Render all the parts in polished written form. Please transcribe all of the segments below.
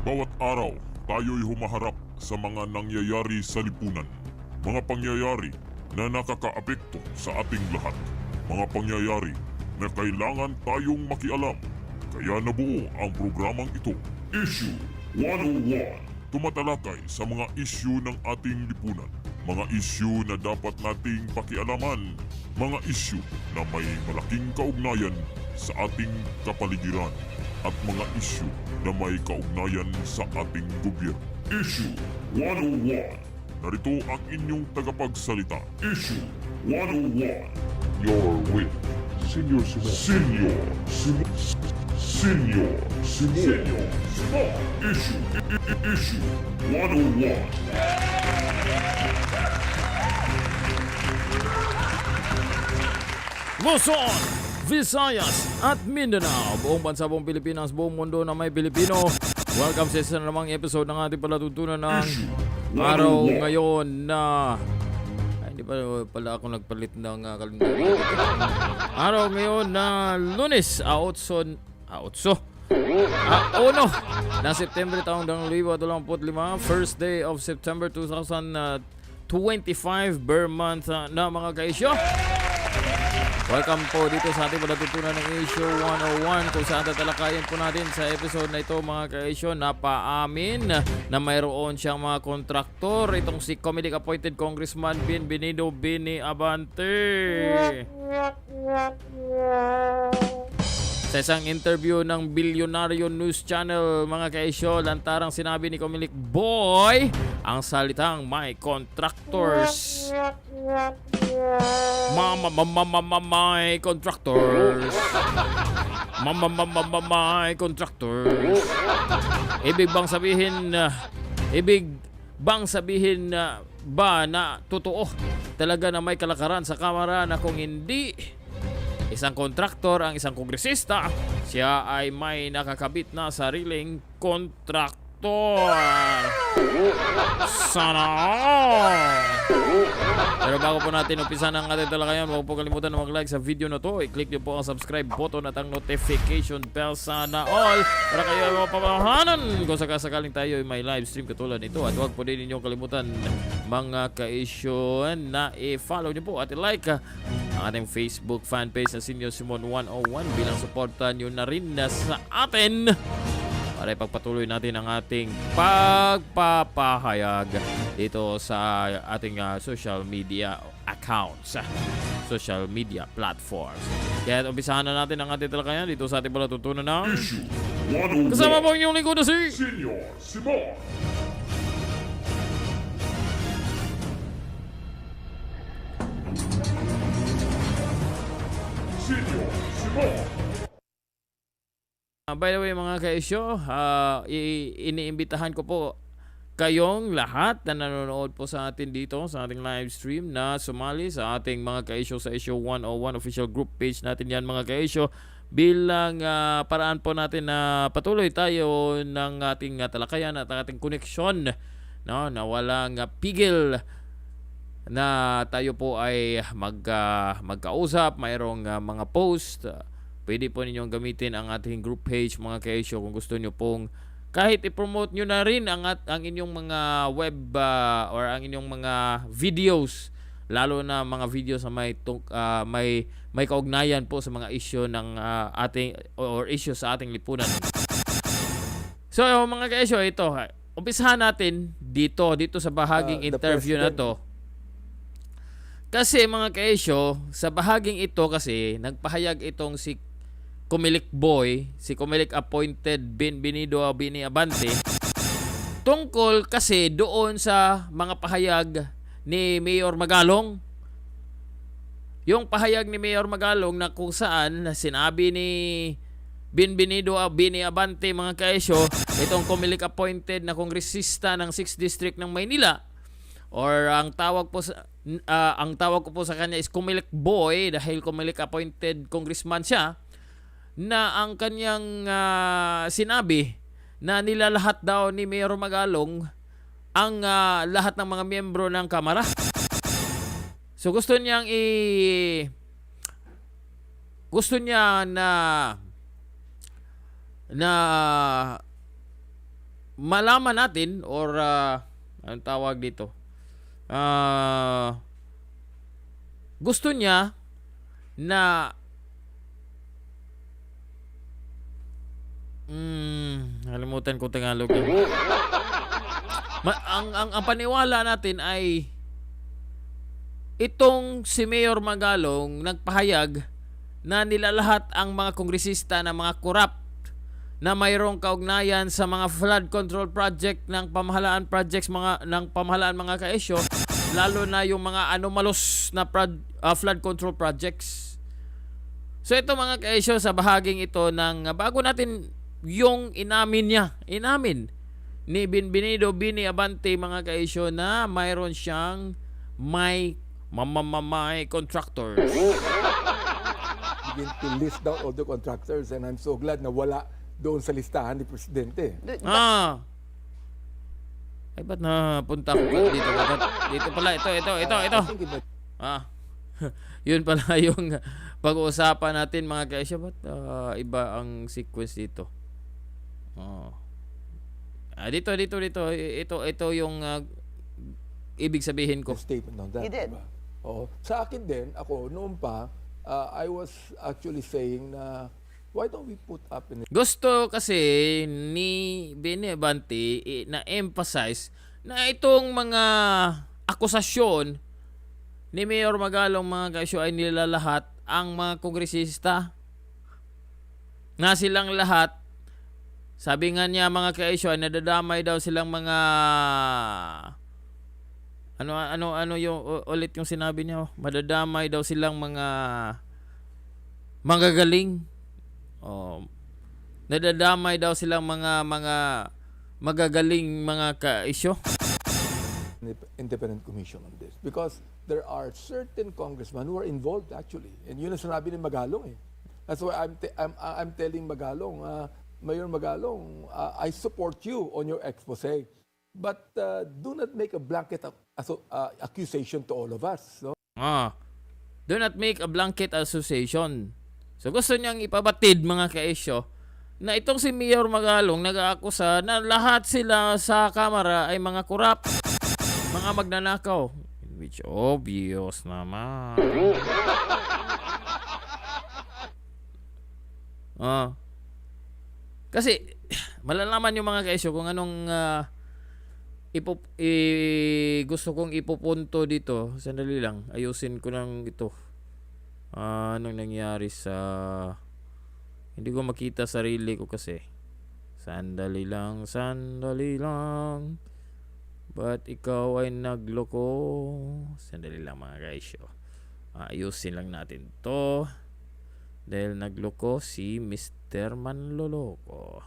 Bawat araw, tayo'y humaharap sa mga nangyayari sa lipunan. Mga pangyayari na nakakaapekto sa ating lahat. Mga pangyayari na kailangan tayong makialam. Kaya nabuo ang programang ito, Issue 101. Tumatalakay sa mga issue ng ating lipunan. Mga issue na dapat nating pakialaman. Mga issue na may malaking kaugnayan sa ating kapaligiran. At mga issue na may kaugnayan sa ating gobyerno. Issue 101. Narito ang inyong tagapagsalita. Issue 101. You're with Senior Simon. Senior Simon. Senior Simon. Senior Simon. Issue 101. Luzon, Visayas at Mindanao, buong bansa, buong Pilipinas, buong mundo na may Pilipino. Welcome sa isa na namang episode ng ating palatuntunan ng araw ngayon na... Ay, hindi pala ako nagpalit ng kalendaryo. Araw ngayon na Lunes, 8 na September taong 2025, first day of September 2025, ber month na mga kaisyo. Welcome po dito sa ating palatuntunan ng Issue 101 kung saan tatalakayin po natin sa episode na ito mga kaisyo. Napaamin na mayroon siyang mga kontraktor. Itong si Comelec-Appointed Congressman Bienvenido, Abante. Sa isang interview ng Bilyonaryo News Channel mga kaisyo, lantarang sinabi ni Comelec Boy ang salitang may contractors. My contractors. My contractors. Ibig bang sabihin ba na totoo talaga na may kalakaran sa Kamara na kung hindi isang contractor ang isang kongresista, siya ay may nakakabit na sariling contractor. Sana all! Pero bago po natin umpisa ng ating talakayan, huwag po kalimutan na mag-like sa video na to. I-click niyo po ang subscribe button at ang notification bell, sana all, para kayo ay mapapahanan kung sakasakaling tayo ay may live stream katulad nito. At huwag po din ninyong kalimutan mga ka-issue na i-follow niyo po at i-like ang ating Facebook fanpage na Senior Simon 101 bilang suporta nyo na rin sa atin para ipagpatuloy natin ang ating pagpapahayag dito sa ating social media accounts, social media platforms. Kaya umpisahan na natin ang ating talakayan dito sa ating palatuntunan ng Issue 101. kasama po ang inyong lingkod na si Senior Simon. Senior Simon. By the way mga ka-isyo, iniimbitahan ko po kayong lahat na nanonood po sa atin dito sa ating live stream na sumali sa ating mga ka-isyo sa Issue 101 official group page natin yan mga ka-isyo bilang paraan po natin na patuloy tayo ng ating talakayan at ating koneksyon, no, na walang pigil na tayo po ay magkausap, mayroong mga post. Pwede po ninyong gamitin ang ating group page mga kaisyo kung gusto nyo pong kahit i-promote nyo na rin ang inyong mga web or ang inyong mga videos, lalo na mga videos na may kaugnayan po sa mga issue ng ating or issue sa ating lipunan. So mga kaisyo, ito umpisahan natin dito sa bahaging interview na to. Kasi mga kaisyo, sa bahaging ito kasi nagpahayag itong si Comelec Boy, si Comelec-Appointed Bienvenido Abante, tungkol kasi doon sa mga pahayag ni Mayor Magalong. Yung pahayag ni Mayor Magalong na kung saan sinabi ni Bienvenido Abante mga kaisyo, itong Comelec-Appointed na kongresista ng 6th District ng Maynila, or ang tawag ko po sa kanya is Comelec Boy dahil Comelec-Appointed Congressman siya, na ang kanyang sinabi na nilalahat daw ni Mayor Magalong ang lahat ng mga miyembro ng Kamara. So gusto niya na malaman natin or anong tawag dito? Gusto niya na nalimutan ko Tagalog. Ang paniwala natin ay itong si Mayor Magalong nagpahayag na nilalahat ang mga kongresista na mga corrupt na mayroong kaugnayan sa mga flood control project ng pamahalaan projects ng pamahalaan mga kaisyo, lalo na yung mga anomalous na flood control projects. So ito mga kaisyo, sa bahaging ito ng bago natin yung inamin ni Bienvenido Bini Abante mga kaisyo na mayroon siyang may contractors. Begin to list down all the contractors, and I'm so glad na wala doon sa listahan ni Presidente. Ay, ba't napunta ko dito? Dito pala, ito. Yun pala yung pag-uusapan natin mga kaisyo. Ba't iba ang sequence dito? Dito. Ito yung ibig sabihin ko. Statement on that. He did. Diba? Oo. Sa akin din, ako, noon pa, I was actually saying na why don't we put up in Gusto kasi ni Bini Abante na-emphasize na itong mga akusasyon ni Mayor Magalong mga kaisyo ay nilalahat ang mga kongresista na silang lahat, sabi nga niya mga kaisyo, ay nadadamay daw silang mga ano yung ulit yung sinabi niya, madadamay daw silang mga magagaling. Nadadamay daw silang mga magagaling mga kaisyo. independent commission on this, because there are certain congressmen who are involved actually, and yun ang sinabi ni Magalong eh. That's why I'm telling Magalong, Mayor Magalong, I support you on your expose, but do not make a blanket accusation to all of us. No? Do not make a blanket accusation. So gusto niyang ipabatid mga kaisyo na itong si Mayor Magalong nag-aakusa na lahat sila sa Kamara ay mga corrupt, mga magnanakaw, which obvious naman. Kasi malalaman yung mga kaisyo kung anong gusto kong ipupunto dito. Sandali lang, ayusin ko lang ito. Anong nangyari sa hindi ko makita sarili ko kasi. Sandali lang. Ba't ikaw ay nagloko? Sandali lang mga guys. Ayusin lang natin to. Dahil nagloko si Mr. Manloloko.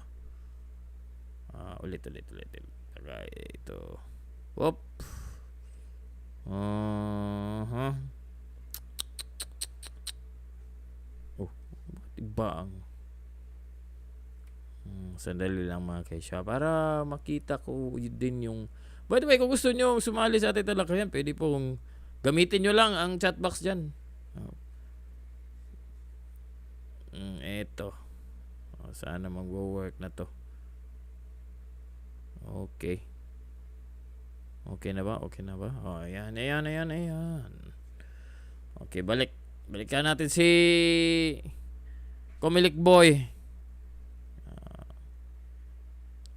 Ulit. Okay, ito. Whoop. Iba ang sandali lang mga kaisya para makita ko din yung, by the way, kung gusto nyo sumali sa ating talakayan, pwede pong gamitin nyo lang ang chat box dyan. Eto sana mag-work na to. Okay na ba? Ayan. Okay, balikan natin si Comelec Boy.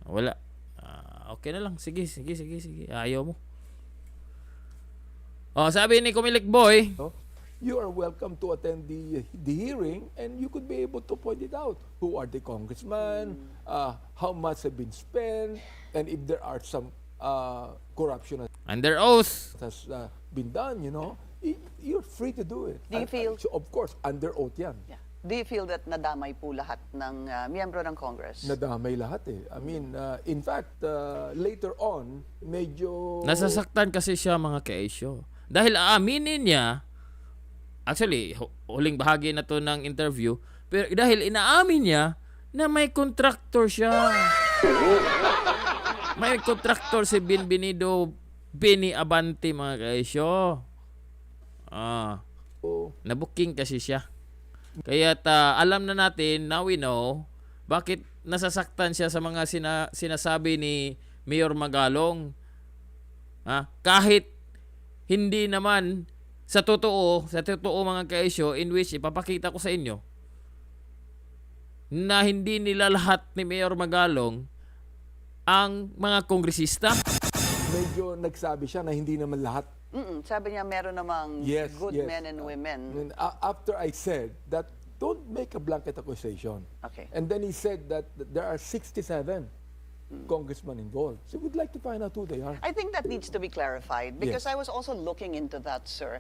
Wala. Okay na lang. Sige. Ayaw mo. Sabi ni Comelec Boy, You are welcome to attend the hearing, and you could be able to point it out. Who are the congressmen? How much have been spent? And if there are some corruption under oath, has been done, you're free to do it. Do you feel? Of course, under oath yan. Yeah. Do you feel that nadamay po lahat ng miyembro ng Congress? Nadamay lahat eh. I mean, in fact, later on, medyo nasasaktan kasi siya mga kaisyo. Dahil aaminin niya, actually, huling bahagi na to ng interview, pero dahil inaamin niya na may contractor siya. May contractor si Bienvenido Bini Abante mga kaisyo. Nabuking kasi siya. Kaya alam na natin, now we know, bakit nasasaktan siya sa mga sinasabi ni Mayor Magalong. Kahit hindi naman sa totoo mga kaisyo, in which ipapakita ko sa inyo na hindi nila lahat ni Mayor Magalong ang mga kongresista. Medyo nagsabi siya na hindi naman lahat. Sabi niya meron namang good men and women. And after I said that, don't make a blanket accusation. Okay. And then he said that there are 67 congressmen involved. So we'd like to find out who they are. I think that needs to be clarified because I was also looking into that, sir.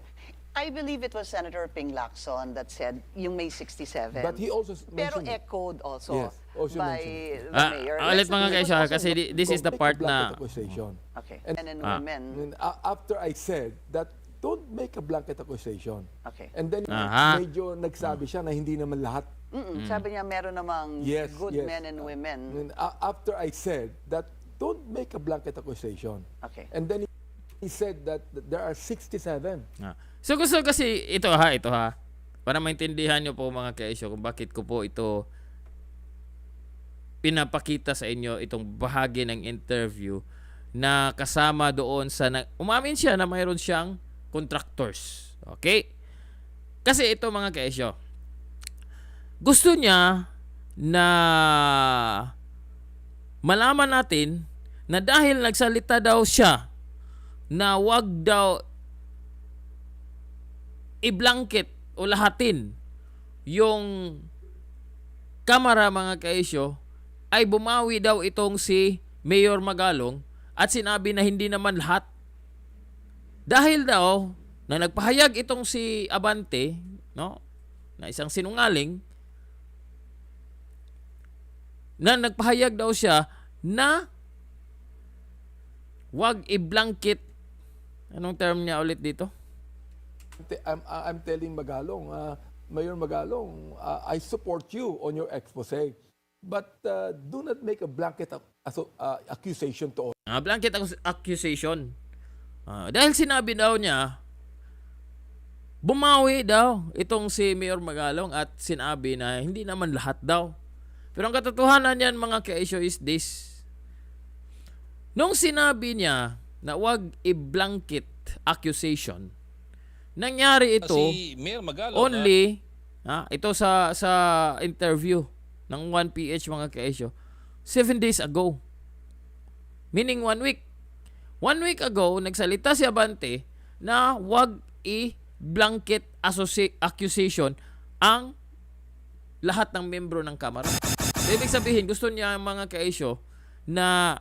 I believe it was Senator Ping Lacson that said yung may 67. But he also Pero mentioned it. echoed also Yes, also by mentioned the mayor. Ulit mga Let's- kaisyo, kasi this is the Don't part make a na blanket accusation. Okay. Men and women. And after I said that, don't make a blanket accusation. Okay. And then medyo nagsabi siya na hindi naman lahat. Sabi niya meron namang good men and women. And after I said that, don't make a blanket accusation. Okay. And then he said that there are 67. So gusto kasi ito ha. Para maintindihan nyo po mga kaisyo kung bakit ko po ito pinapakita sa inyo itong bahagi ng interview na kasama doon sa umamin siya na mayroon siyang contractors. Okay? Kasi ito mga kaisyo, gusto niya na malaman natin na dahil nagsalita daw siya na wag daw i-blanket o lahatin yung Kamara mga kaisyo, ay bumawi daw itong si Mayor Magalong at sinabi na hindi naman lahat. Dahil daw na nagpahayag itong si Abante, no, na isang sinungaling, na nagpahayag daw siya na wag i-blanket. Anong term niya ulit dito? I'm telling Magalong, Mayor Magalong, I support you on your expose. But do not make a blanket accusation to all. Blanket accusation. Dahil sinabi daw niya, bumawi daw itong si Mayor Magalong at sinabi na hindi naman lahat daw. Pero ang katotohanan niyan mga ka-issue is this. Nung sinabi niya na wag i-blanket accusation, nangyari ito si Mayor Magalong, only ito sa interview ng 1PH mga ka-issue 7 days ago. Meaning 1 week. 1 week ago, nagsalita si Abante na wag i-blanket accusation ang lahat ng membro ng Kamara. So, ibig sabihin, gusto niya mga ka-issue na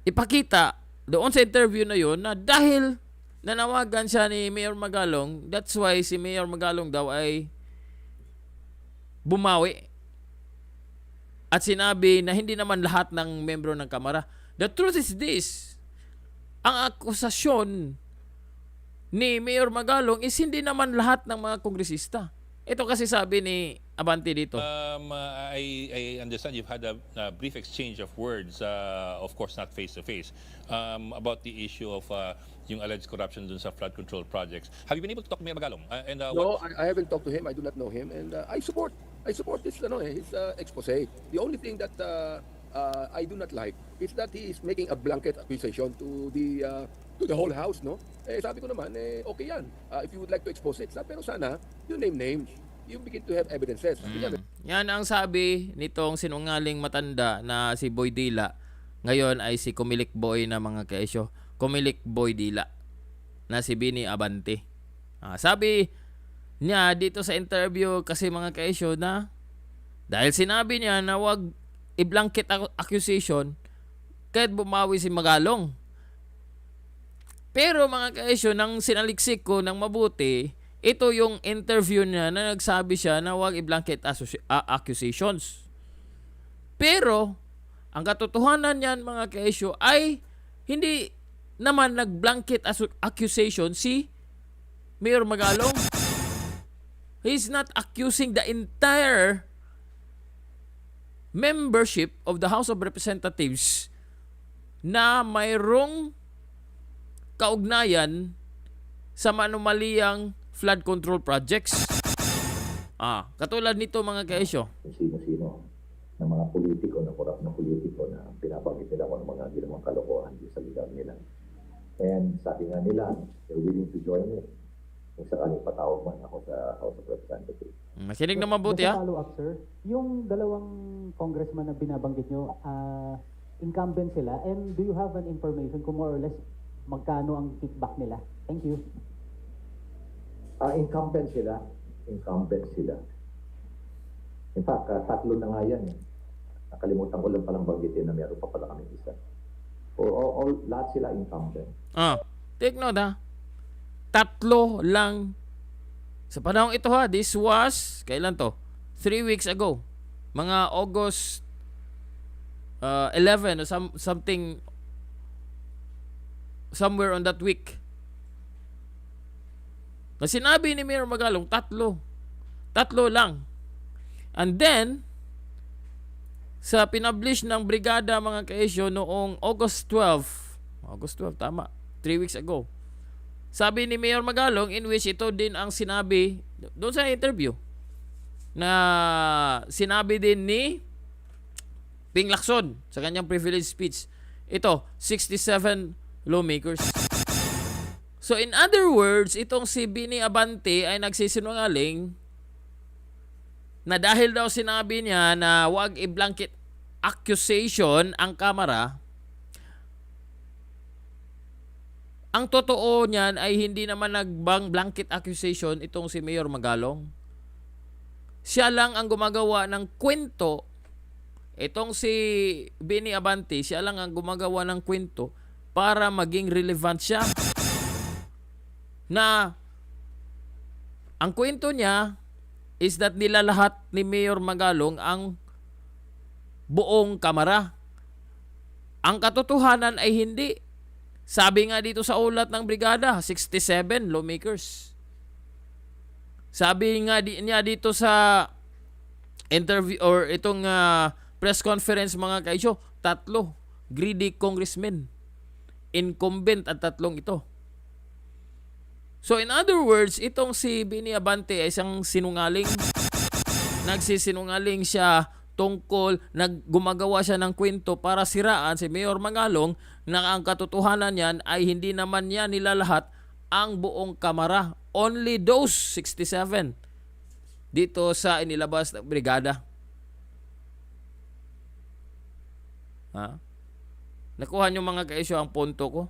ipakita doon sa interview na yun na dahil nanawagan siya ni Mayor Magalong, that's why si Mayor Magalong daw ay bumawi at sinabi na hindi naman lahat ng membro ng Kamara. The truth is this, ang akusasyon ni Mayor Magalong is hindi naman lahat ng mga kongresista. Ito kasi sabi ni Abante dito. I understand you've had a brief exchange of words, of course not face-to-face, about the issue of yung alleged corruption dun sa flood control projects. Have you been able to talk to Mayor Magalong? No, I haven't talked to him. I do not know him, and I support his expose. The only thing that I do not like is that he is making a blanket accusation to the whole house, no? Sabi ko naman, okay yan. If you would like to expose it, pero sana you name names. You begin to have evidences. Yan ang sabi nitong sinungaling matanda na si Boy Dila. Ngayon ay si Comelec Boy na mga kaisyo. Comelec Boy Dila na si Bini Abante. Sabi niya dito sa interview kasi mga kaisyo na dahil sinabi niya na wag i-blanket accusation kahit bumawi si Magalong. Pero mga kaisyo, nang sinaliksik ko ng mabuti, ito yung interview niya na nagsabi siya na wag i-blanket accusations. Pero ang katotohanan niyan mga kaisyo ay hindi naman nag-blanket accusation si Mayor Magalong. He's not accusing the entire membership of the House of Representatives na mayroong kaugnayan sa manumaliyang flood control projects. Katulad nito mga kaisyo. ng mga politiko, na korap na politiko na pinabanggit nila kung mga ginawang kalokohan sa lugar nila. And sabi nga nila, they're willing to join me kung sakaling patawag man ako sa House of Representatives. Makinig na mabuti Just ha. a follow-up, sir. Yung dalawang congressman na binabanggit nyo, incumbent sila. And do you have an information kung more or less magkano ang kickback nila? Thank you. Incumbent sila. Incumbent sila. In fact, tatlo na nga yan. Nakalimutan ko lang palang banggitin na meron pa pala kami isa. Lahat sila incumbent. Take note ha. Tatlo lang. Sa panahon ito ha, this was, kailan to? 3 weeks ago. Mga August 11 or something, somewhere on that week. Na sinabi ni Mayor Magalong, tatlo. Tatlo lang. And then, sa pinablish ng brigada mga kaisyo noong August 12, tama, 3 weeks ago. Sabi ni Mayor Magalong, in which ito din ang sinabi doon sa interview, na sinabi din ni Ping Lacson sa kanyang privilege speech. Ito, 67 lawmakers. So in other words, itong si Bini Abante ay nagsisinungaling na dahil daw sinabi niya na wag i-blanket accusation ang Kamara, ang totoo niyan ay hindi naman nagbang-blanket accusation itong si Mayor Magalong. Siya lang ang gumagawa ng kwento. Itong si Bini Abante, siya lang ang gumagawa ng kwento para maging relevant siya. Na ang kwento niya is that nilalahat ni Mayor Magalong ang buong Kamara. Ang katotohanan ay hindi. Sabi nga dito sa ulat ng brigada, 67 lawmakers. Sabi nga niya dito sa interview or itong press conference mga kaisyo, 3 greedy congressmen. Incumbent at 3 ito. So in other words, itong si Bini Abante ay isang sinungaling. Nagsisinungaling siya tungkol, gumagawa siya ng kwento para siraan si Mayor Magalong na ang katotohanan niyan ay hindi naman niya nilalahat ang buong Kamara. Only those 67 dito sa inilabas na brigada. Ha? Nakuha niyo mga kaisyo ang punto ko?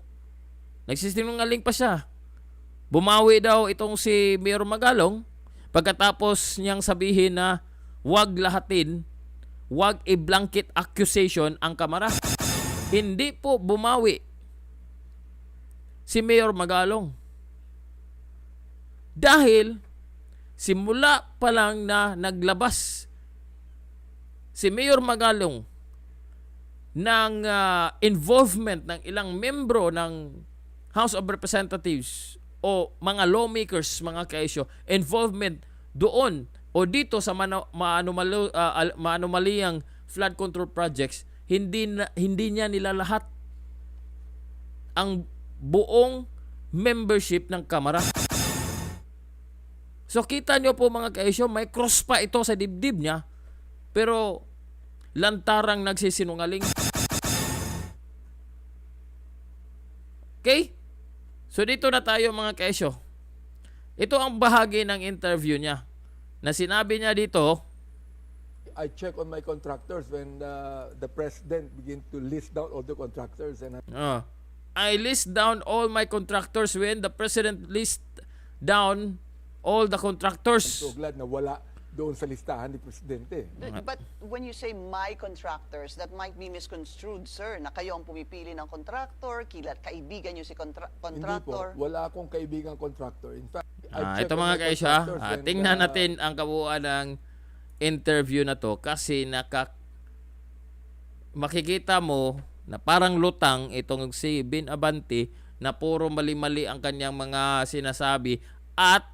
Nagsisinungaling pa siya. Bumawi daw itong si Mayor Magalong pagkatapos niyang sabihin na wag lahatin, wag i-blanket accusation ang Kamara. Hindi po bumawi si Mayor Magalong. Dahil simula pa lang na naglabas si Mayor Magalong ng involvement ng ilang membro ng House of Representatives o mga lawmakers, mga kaisyo, involvement doon o dito sa maanumaliyang flood control projects, hindi niya nilalahat ang buong membership ng Kamara. So kita nyo po mga kaisyo, may cross pa ito sa dibdib niya, pero lantarang nagsisinungaling. Okay? So dito na tayo mga kaisyo. Ito ang bahagi ng interview niya na sinabi niya dito. I check on my contractors when the president begin to list down all the contractors, and I list down all my contractors when the president list down all the contractors. I'm so glad na wala doon sa listahan ni presidente. But when you say my contractors, that might be misconstrued, sir, na kayo ang pumipili ng contractor, kaibigan nyo si Hindi contractor. po, wala akong kaibigang contractor. In fact, I check Ito on mga my kaisyo, contractors when, tingnan natin ang kabuuan ng interview na to kasi makikita mo na parang lutang itong si Bin Abante na puro mali-mali ang kanyang mga sinasabi at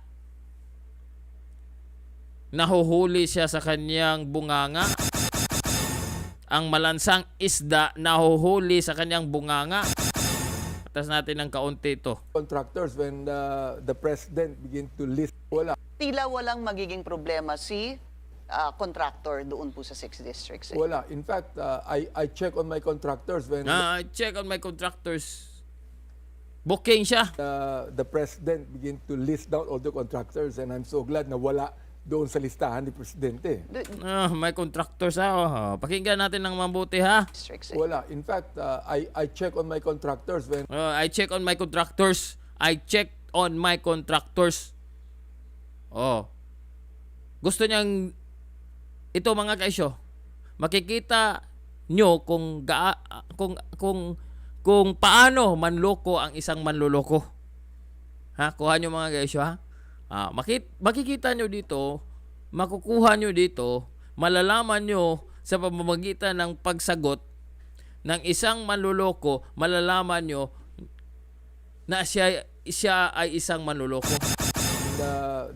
nahuhuli siya sa kanyang bunganga. Ang malansang isda nahuhuli sa kanyang bunganga. Atas natin ng kaunti ito. contractors when the president begin to list, wala. Tila walang magiging problema si contractor doon po sa 6 districts? Wala. In fact, I check on my contractors when Check on my contractors. Booking siya. the president begin to list down all the contractors, and I'm so glad na wala doon sa listahan ni presidente. May contractors pakinggan natin ng mabuti ha. Districts, Wala. In fact, I check on my contractors when I check on my contractors. I check on my contractors. Gusto niyang ito mga kaisyo, makikita nyo kung paano manloko ang isang manloloko. Ha? Kuha nyo mga kaisyo ha. Makikita nyo dito, makukuha nyo dito, malalaman nyo sa pamamagitan ng pagsagot ng isang manloloko, malalaman nyo na siya ay isang manloloko.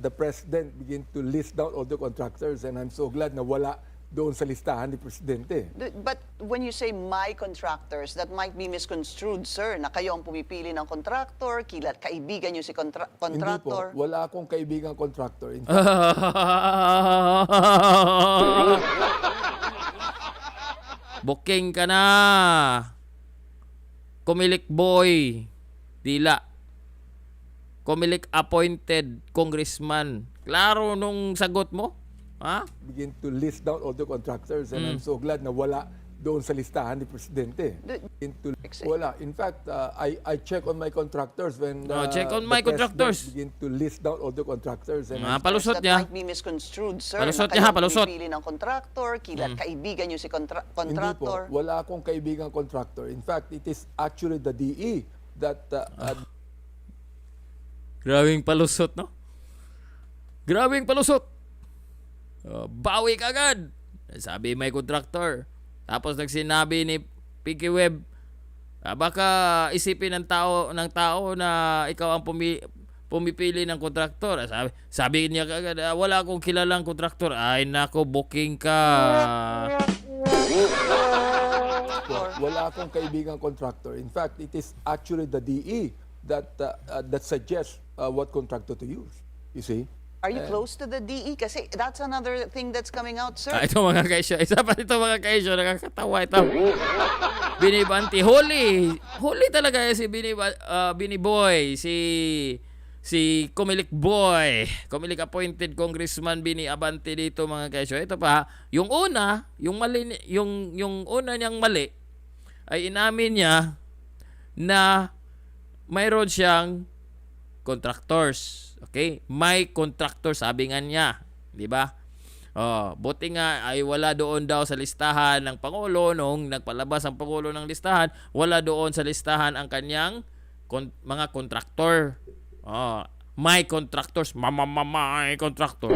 the president begin to list down all the contractors, and I'm so glad na wala doon sa listahan ni presidente. But when you say my contractors, that might be misconstrued, sir, na kayo ang pumipili ng contractor, kaibigan nyo si Hindi po. contractor. Wala akong kaibigang contractor. In Booking ka na. Comelec Boy. Dila. Comelec-Appointed Congressman. Klaro nung sagot mo? Ha? begin to list down all the contractors, and I'm so glad na wala doon sa listahan ni presidente. Wala. In fact, I check on my contractors when check on the my president contractors. begin to list down all the contractors, and Palusot That niya. might be misconstrued, sir, Palusot na niya, kayo ang palusot. pumipili ng contractor, kaibigan nyo si Hindi po. contractor. Wala akong kaibigang contractor. In fact, it is actually the DE that Grabing palusot, no? Grabing palusot. Bawi ka agad. Sabi may contractor. Tapos nagsinabi ni Pinky Web, baka isipin ng tao na ikaw ang pumipili ng kontraktor. Sabi niya kagad, wala akong kilalang kontraktor. Ay nako, booking ka. wala akong kaibigang contractor. In fact, it is actually the DE that suggests what contractor to use. You see? Are you close to the DE? Kasi that's another thing that's coming out, sir. Ito mga kaisyo. Isa pa ito mga kaisyo. Nakakatawa ito. Binibanti. Huli talaga si Bini Boy. Si Comelec Boy. Comelec-Appointed Congressman Abante dito mga kaisyo. Ito pa. Yung una, yung una niyang mali ay inamin niya na mayroon siyang contractors. Okay? May contractor, sabi nga niya. Di ba? Buti nga ay wala doon daw sa listahan ng Pangulo nung nagpalabas ang Pangulo ng listahan. Wala doon sa listahan ang kanyang mga contractor. May contractors. May contractor.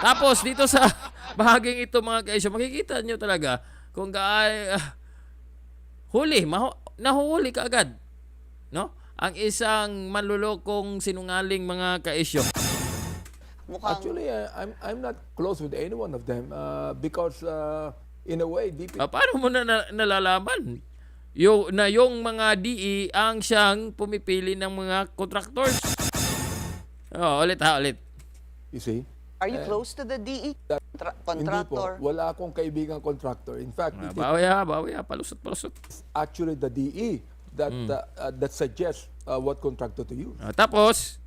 Tapos dito sa bahaging ito mga kaisyo, makikita nyo talaga kung nahuhuli ka agad. No? Ang isang manlulokong sinungaling mga kaisyo. Actually, I'm not close with any one of them because in a way, deep Paano mo nalalaman? Yung mga DE ang siyang pumipili ng mga contractors. Ulit. you see? Are you close to the DE? Hindi po. Contractor? Wala akong kaibigang contractor. In fact, it Bawi palusot. is actually the DE that suggests what contractor to use. Tapos,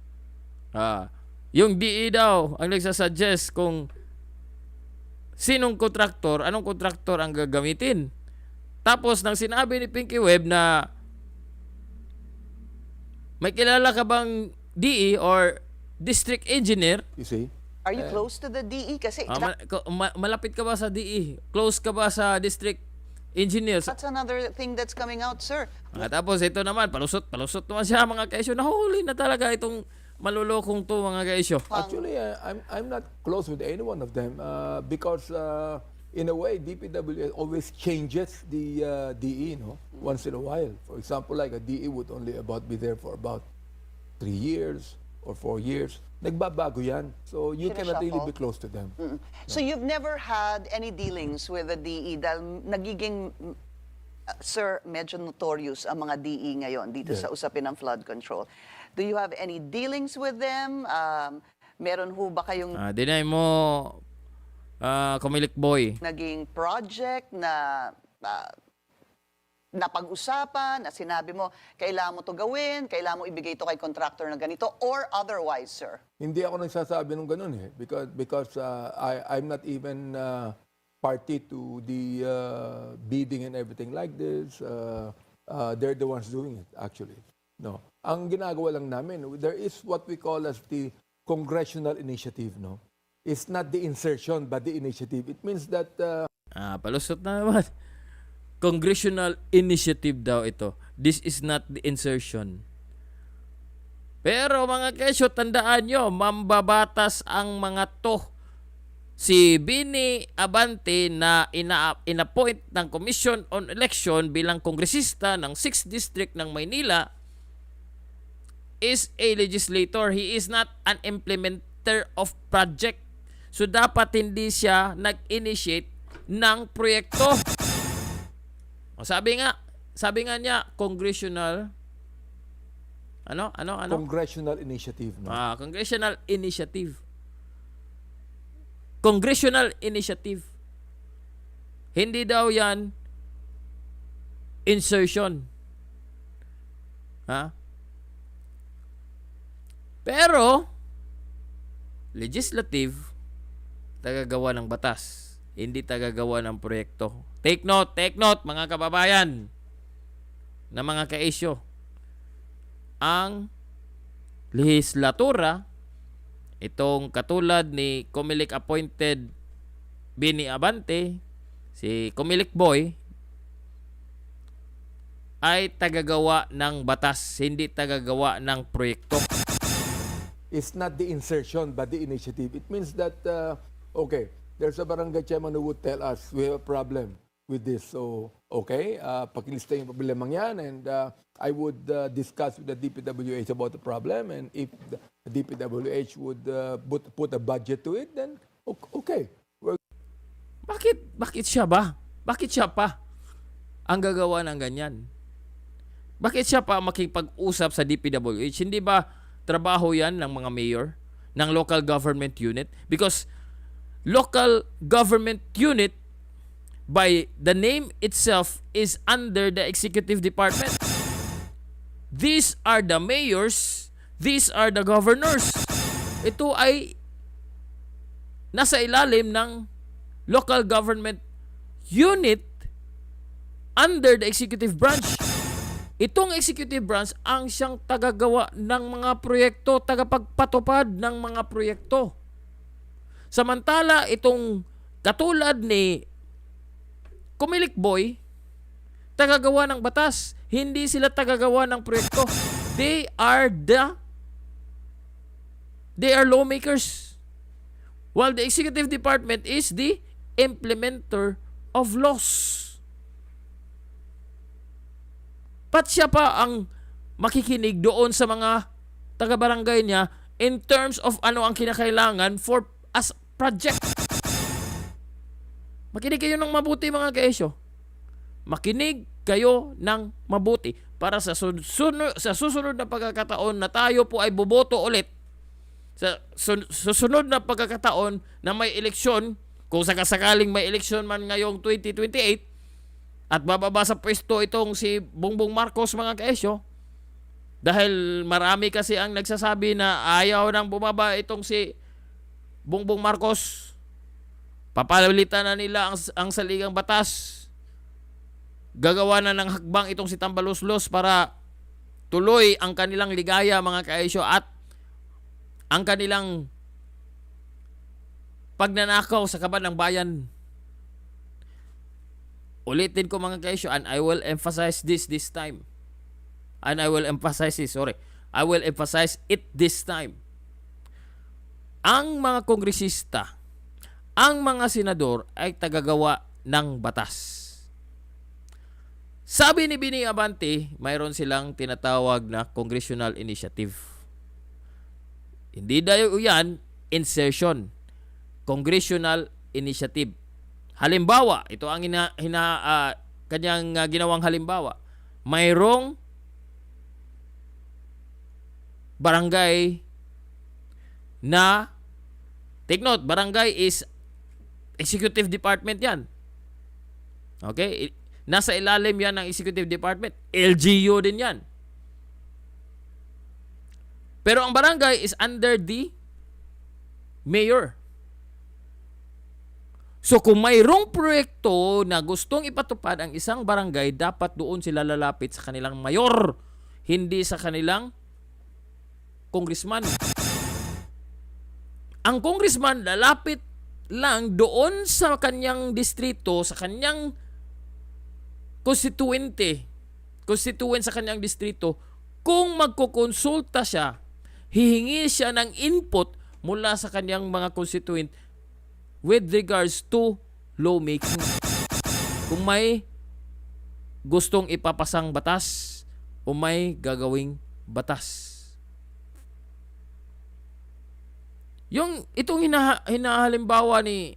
yung DE daw ang nagsasuggest kung anong kontraktor ang gagamitin. Tapos, nang sinabi ni Pinky Web na may kilala ka bang DE or district engineer? You see? Are you close to the DE? Kasi Malapit ka ba sa DE? Close ka ba sa district engineer? that's another thing that's coming out, sir. Tapos ito naman, palusot naman siya mga kaisyo. Nahuli na talaga itong malulokong to mga kaisyo. Actually, I'm not close with any one of them because in a way, DPW always changes the DE, once in a while. For example, like a DE would only be there for about 3 years or 4 years. Nagbabago yan. So you cannot really be close to them. So you've never had any dealings with the DE dahil nagiging, sir, medyo notorious ang mga DE ngayon dito sa usapin ng flood control. Do you have any dealings with them? Meron ho ba kayong... Deny mo, Comelec Boy. naging project na napag-usapan, na sinabi mo, kailangan mo to gawin, kailangan mo ibigay ito kay contractor na ganito, or otherwise, sir? Hindi ako nagsasabi ng ganun eh. Because I'm not even party to the bidding and everything like this. They're the ones doing it, actually. No. Ang ginagawa lang namin, there is what we call as the congressional initiative, no? It's not the insertion, but the initiative. It means that Palusot na naman. Congressional initiative daw ito. This is not the insertion. Pero mga kesyo, tandaan nyo, mambabatas ang mga to. Si Bini Abante na inappoint ng Commission on Election bilang kongresista ng 6th District ng Maynila is a legislator. He is not an implementer of project. So dapat hindi siya nag-initiate ng proyekto. Sabi nga niya, congressional congressional initiative, no? Congressional initiative. Congressional initiative. Hindi daw yan insertion. Pero legislative, tagagawa ng batas, hindi tagagawa ng proyekto. Take note mga kababayan na mga ka-isyo. Ang lehislatura, itong katulad ni Comelec-Appointed Bini Abante, si Comelec Boy, ay tagagawa ng batas, hindi tagagawa ng proyekto. It's not the insertion, but the initiative. It means that, okay, there's a barangay chairman who would tell us, we have a problem with this. So, okay, pakilista yung problemang yan, and I would discuss with the DPWH about the problem, and if the DPWH would put a budget to it, then okay. Bakit siya ba? Bakit siya pa ang gagawa ng ganyan? Bakit siya pa makipag-usap sa DPWH? Hindi ba trabaho yan ng mga mayor, ng local government unit? Because local government unit, by the name itself, is under the executive department. These are the mayors, these are the governors. Ito ay nasa ilalim ng local government unit under the executive branch. Itong executive branch ang siyang tagagawa ng mga proyekto, tagapagpatupad ng mga proyekto. Samantala, itong katulad ni Comelec Boy, tagagawa ng batas. Hindi sila tagagawa ng proyekto. They are lawmakers. While the executive department is the implementer of laws. Pat siya pa ang makikinig doon sa mga taga-barangay niya in terms of ano ang kinakailangan for as project. Makinig kayo ng mabuti mga kaesyo. Makinig kayo ng mabuti para sa susunod na pagkakataon na tayo po ay boboto ulit. Sa susunod na pagkakataon na may eleksyon, kung sakasakaling may eleksyon man ngayong 2028, at bababa sa pwesto itong si Bongbong Marcos mga kaesyo, dahil marami kasi ang nagsasabi na ayaw nang bumaba itong si Bongbong Marcos, papalitan na nila ang saligang batas, gagawa na ng hakbang itong si Tambaluslos para tuloy ang kanilang ligaya mga kaesyo at ang kanilang pagnanakaw sa kaban ng bayan. Ulitin ko mga kaesyo, and I will emphasize this time. And I will emphasize this, I will emphasize it this time. Ang mga kongresista, ang mga senador ay tagagawa ng batas. Sabi ni Bini Abante, mayroon silang tinatawag na congressional initiative. Hindi daw yan insertion. Congressional initiative. Halimbawa, ito ang kanyang ginawang halimbawa. Mayroong barangay na, take note, barangay is executive department yan. Okay? Nasa ilalim yan ng executive department. LGU din yan. Pero ang barangay is under the mayor. So kung mayroong proyekto na gustong ipatupad ang isang barangay, dapat doon sila lalapit sa kanilang mayor, hindi sa kanilang congressman. Ang congressman lalapit lang doon sa kanyang distrito, sa kanyang constituent sa kanyang distrito, kung magkukonsulta siya, hihingi siya ng input mula sa kanyang mga constituent with regards to lawmaking. Kung may gustong ipapasang batas o may gagawing batas. Itong hinahalimbawa ni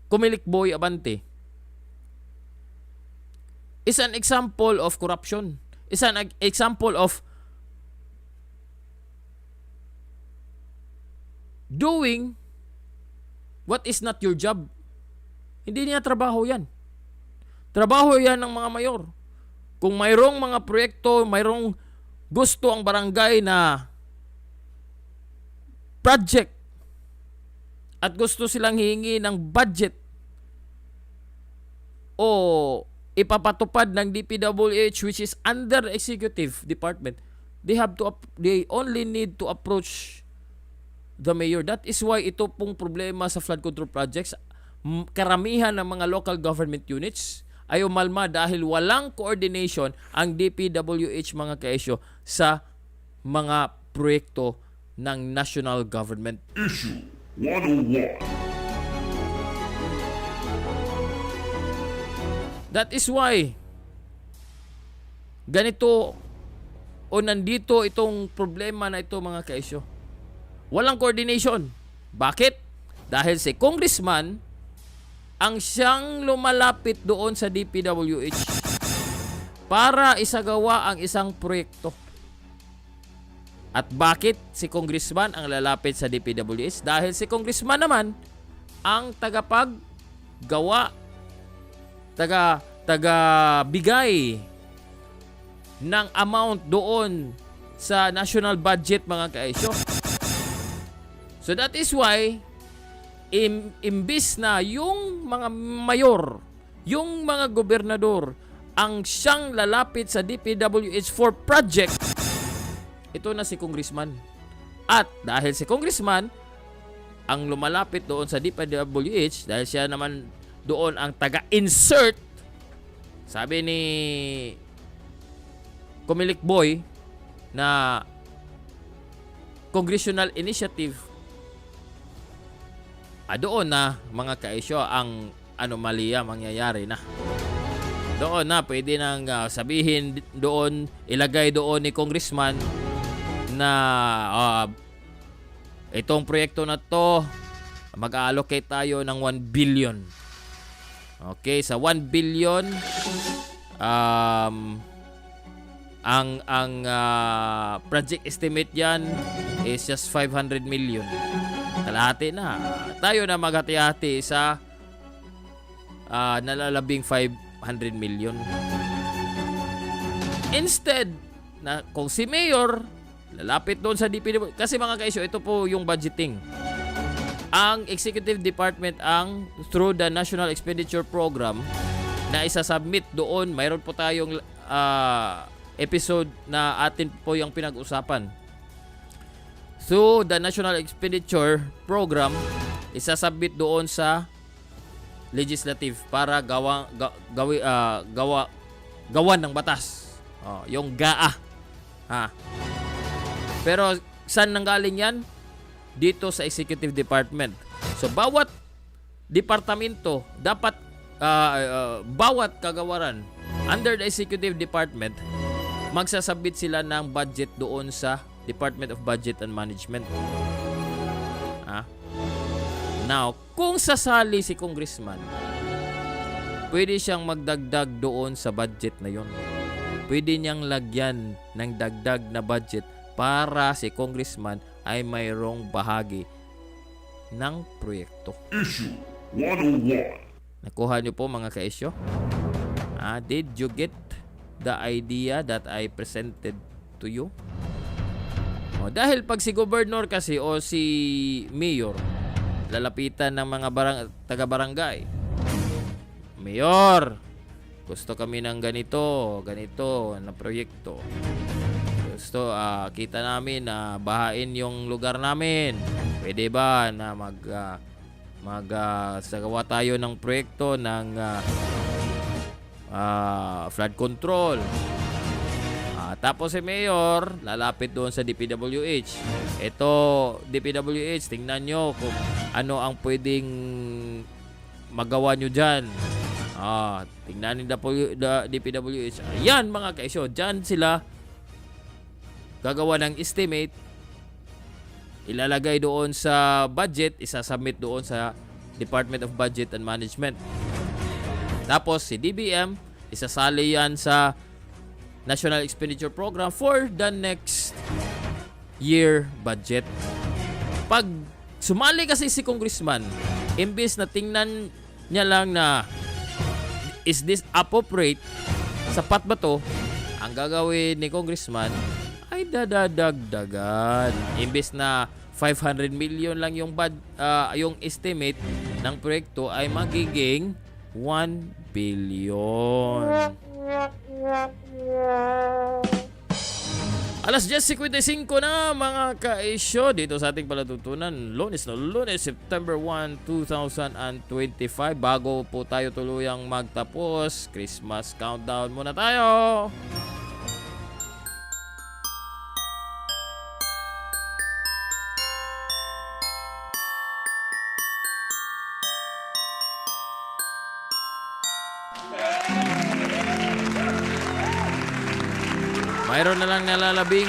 Comelec Boy Abante is an example of corruption. Is an example of doing what is not your job. Hindi niya trabaho yan. Trabaho yan ng mga mayor. Kung mayroong mga proyekto, mayroong gusto ang barangay na project at gusto silang hihingi ng budget o ipapatupad ng DPWH, which is under executive department, they only need to approach the mayor. That is why ito pong problema sa flood control projects, karamihan ng mga local government units ay umalma dahil walang coordination ang DPWH, mga kaisyo, sa mga proyekto ng national government. Issue 101. That is why ganito o nandito itong problema na ito, mga kaisyo. Walang coordination. Bakit? Dahil si congressman ang siyang lumalapit doon sa DPWH para isagawa ang isang proyekto. At bakit si congressman ang lalapit sa DPWH? Dahil si congressman naman ang tagapaggawa, taga-bigay ng amount doon sa national budget, mga kaisyo. So that is why imbis na yung mga mayor, yung mga gobernador ang siyang lalapit sa DPWH for project, ito na si congressman. At dahil si congressman ang lumalapit doon sa DPWH, dahil siya naman doon ang taga-insert, sabi ni Comelec Boy na congressional initiative, doon na, mga kaisyo, ang anomalya mangyayari na. Doon na pwede nang sabihin doon, ilagay doon ni congressman na itong proyekto na to, mag-allocate tayo ng 1 billion. Okay, sa 1 billion ang project estimate yan is just 500 million. Kalahati na. Tayo na maghati-hati sa nalalabing 500 million. Instead, na kung si Mayor lalapit doon sa DPW, kasi mga kaisyo, ito po yung budgeting. Ang Executive Department ang through the National Expenditure Program na isasubmit doon. Mayroon po tayong episode na atin po yung pinag-usapan. So, the National Expenditure Program isasubmit doon sa legislative para gawan ng batas. Yung GAA. Pero saan nanggaling yan? Dito sa Executive Department. So, bawat departamento dapat bawat kagawaran under the Executive Department, magsasabit sila ng budget doon sa Department of Budget and Management. Now, kung sasali si congressman, pwede siyang magdagdag doon sa budget na yon. Pwede niyang lagyan ng dagdag na budget para si congressman ay mayroong bahagi ng proyekto. Issue 101. Nakuha niyo po mga ka-isyo? Did you get the idea that I presented to you? Dahil pag si gobernador kasi o si mayor lalapitan ng mga taga-barangay, Mayor, gusto kami ng ganito na proyekto. Gusto, kita namin na bahain yung lugar namin. Pwede ba na sagawa tayo ng proyekto ng flood control? Tapos si Mayor, lalapit doon sa DPWH. Ito, DPWH, tingnan nyo kung ano ang pwedeng magawa nyo dyan. Tingnan ni DPWH. Ayan mga kaisyo, dyan sila gagawa ng estimate, ilalagay doon sa budget, isasubmit doon sa Department of Budget and Management. Tapos si DBM, isasali yan sa National Expenditure Program for the next year budget. Pag sumali kasi si congressman, imbis na tingnan niya lang na is this appropriate, sapat ba to, ang gagawin ni congressman ay dadagdagan. Imbis na 500 million lang yung estimate ng proyekto ay magiging 1 billion. Alas 10:55 na mga ka-isyo dito sa ating palatutunan. Lunes, September 1, 2025. Bago po tayo tuluyang magtapos, Christmas countdown muna tayo. Mayroon na lang nalalabing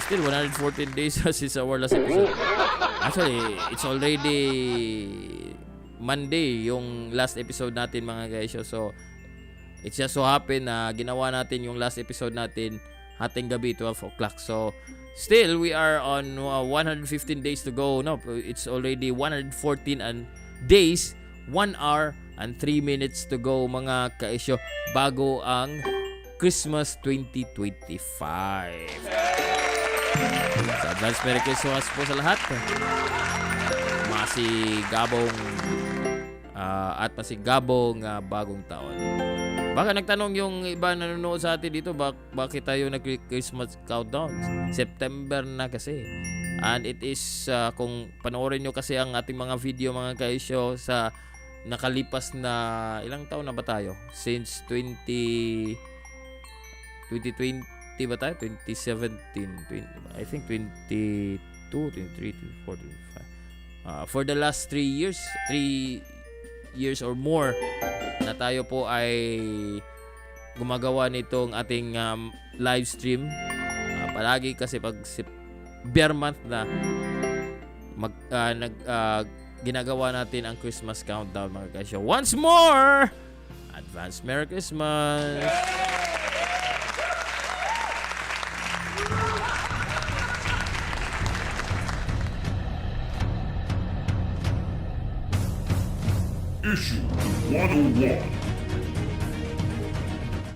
still 114 days since our last episode. Actually, it's already Monday yung last episode natin mga guys. So, it's just so happen na ginawa natin yung last episode natin hating gabi 12 o'clock. So, still we are on 115 days to go. No, it's already 114 days, 1 hour and 3 minutes to go mga kaisyo bago ang Christmas 2025. So, advance Merry Christmas po sa lahat. Masigabong at masigabong bagong taon. Baka nagtanong yung iba na nanonood sa atin dito, bakit tayo nag-Christmas countdown? September na kasi. And it is, kung panoorin nyo kasi ang ating mga video mga kaisyo sa nakalipas na, ilang taon na ba tayo? Since 2020 ba tayo? 2017. I think 22, 23, 24, 25. For the last 3 years or more na tayo po ay gumagawa nitong ating live stream. Palagi kasi pag bear month na ginagawa natin ang Christmas countdown mga guys. Once more, advance Merry Christmas! Issue 101.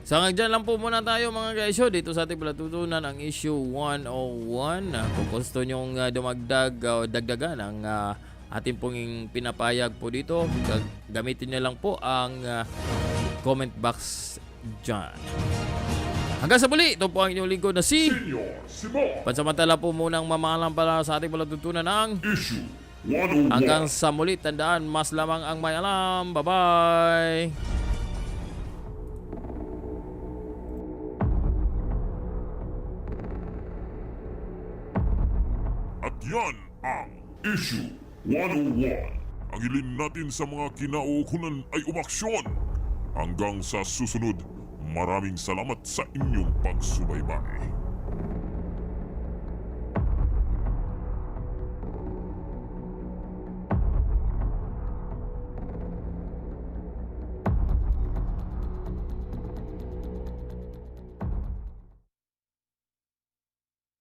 So hanggang dyan lang po muna tayo mga guys. Dito sa ating palatutunan ang issue 101. Kung gusto nyong dumagdag o dagdagan ang ating pong pinapayag po dito, gamitin nyo lang po ang comment box dyan. Hanggang sa muli, ito po ang inyong lingkod na si Senior Simon. pansamantala po munang mamahalang pala sa ating palatutunan ng Issue 101. hanggang sa muli, tandaan, mas lamang ang may alam. Bye-bye! At yan ang Issue 101. Ang hilin natin sa mga kinaukunan ay umaksyon. Hanggang sa susunod, maraming salamat sa inyong pagsubaybay.